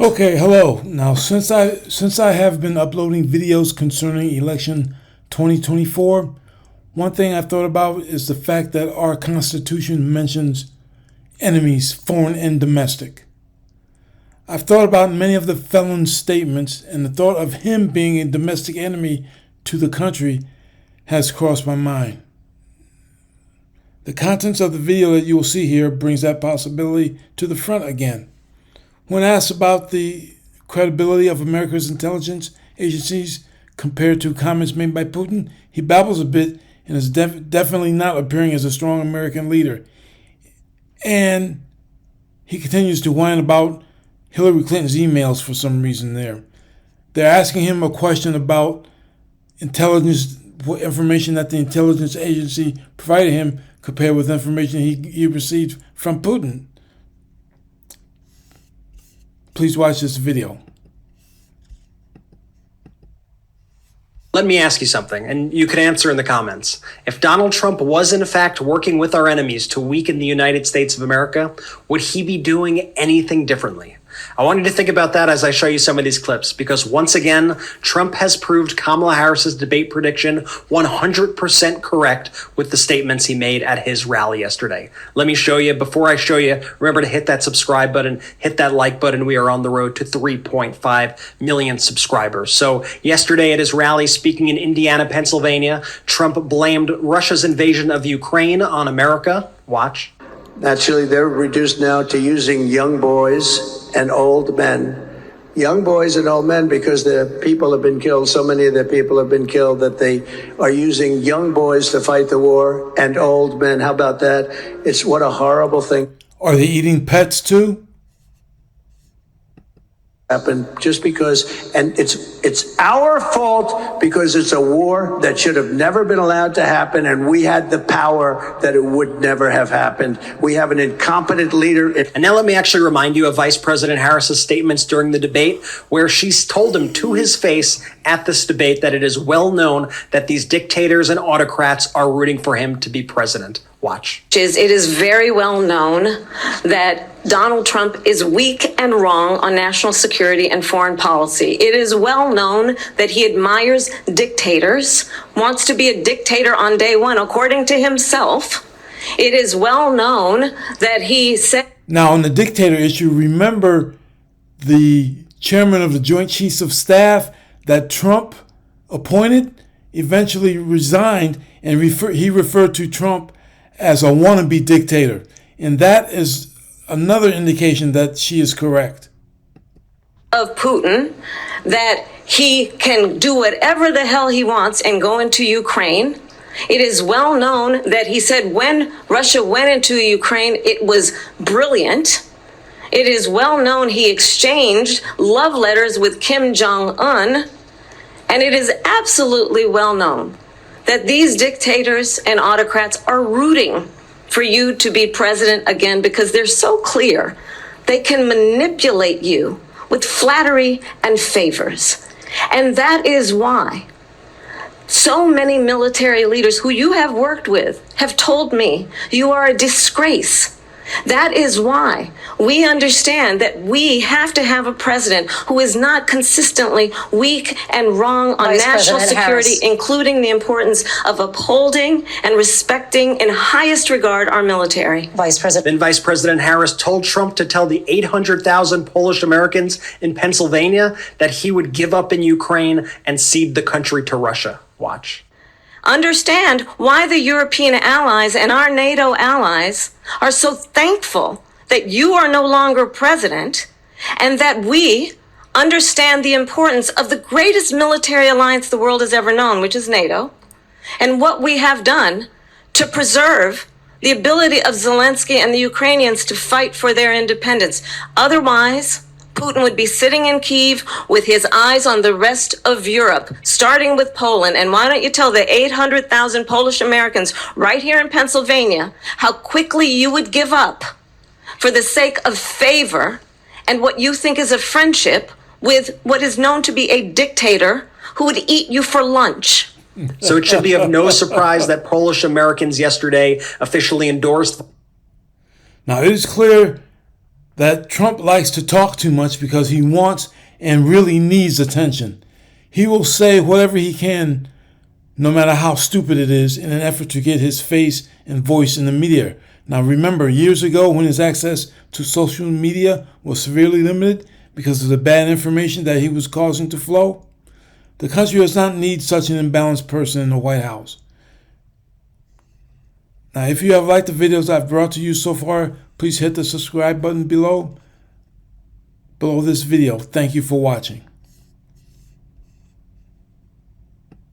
Okay, hello. Now, since I have been uploading videos concerning election 2024, one thing I've thought about is the fact that our Constitution mentions enemies, foreign and domestic. I've thought about many of the felon's statements, and the thought of him being a domestic enemy to the country has crossed my mind. The contents of the video that you will see here brings that possibility to the front again. When asked about the credibility of America's intelligence agencies compared to comments made by Putin, he babbles a bit and is definitely not appearing as a strong American leader. And he continues to whine about Hillary Clinton's emails for some reason there. They're asking him a question about intelligence, what information that the intelligence agency provided him compared with information he received from Putin. Please watch this video. Let me ask you something, and you can answer in the comments. If Donald Trump was in fact working with our enemies to weaken the United States of America, would he be doing anything differently? I want you to think about that as I show you some of these clips, because once again, Trump has proved Kamala Harris's debate prediction 100% correct with the statements he made at his rally yesterday. Let me show you. Before I show you, remember to hit that subscribe button, hit that like button. We are on the road to 3.5 million subscribers. So yesterday at his rally, speaking in Indiana, Pennsylvania, Trump blamed Russia's invasion of Ukraine on America. Watch. Naturally, they're reduced now to using young boys and old men. Young boys and old men, because their people have been killed. So many of their people have been killed that they are using young boys to fight the war and old men. How about that? It's what a horrible thing. Are they eating pets too? Happen just because, and it's our fault because it's a war that should have never been allowed to happen, and we had the power that it would never have happened. We have an incompetent leader. And now let me actually remind you of Vice President Harris's statements during the debate, where she's told him to his face at this debate that it is well known that these dictators and autocrats are rooting for him to be president. Watch. It is very well known that Donald Trump is weak and wrong on national security and foreign policy. It is well known that he admires dictators, wants to be a dictator on day one, according to himself. It is well known that he said... Now, on the dictator issue, remember the chairman of the Joint Chiefs of Staff that Trump appointed eventually resigned, and he referred to Trump as a wannabe dictator. And that is another indication that she is correct. Of Putin, that he can do whatever the hell he wants and go into Ukraine. It is well known that he said when Russia went into Ukraine, it was brilliant. It is well known he exchanged love letters with Kim Jong-un. And it is absolutely well known that these dictators and autocrats are rooting for you to be president again because they're so clear they can manipulate you with flattery and favors. And that is why so many military leaders who you have worked with have told me you are a disgrace. That is why we understand that we have to have a president who is not consistently weak and wrong on national security, including the importance of upholding and respecting in highest regard our military. Then Vice President Harris told Trump to tell the 800,000 Polish Americans in Pennsylvania that he would give up in Ukraine and cede the country to Russia. Watch. Understand why the European allies and our NATO allies are so thankful that you are no longer president, and that we understand the importance of the greatest military alliance the world has ever known, which is NATO, and what we have done to preserve the ability of Zelensky and the Ukrainians to fight for their independence. Otherwise, Putin would be sitting in Kyiv with his eyes on the rest of Europe, starting with Poland. And why don't you tell the 800,000 Polish Americans right here in Pennsylvania how quickly you would give up for the sake of favor and what you think is a friendship with what is known to be a dictator who would eat you for lunch. So it should be of no surprise that Polish Americans yesterday officially endorsed. Now, it is clear that Trump likes to talk too much because he wants and really needs attention. He will say whatever he can, no matter how stupid it is, in an effort to get his face and voice in the media. Now remember, years ago when his access to social media was severely limited because of the bad information that he was causing to flow, the country does not need such an imbalanced person in the White House. Now, if you have liked the videos I've brought to you so far, please hit the subscribe button below this video. Thank you for watching.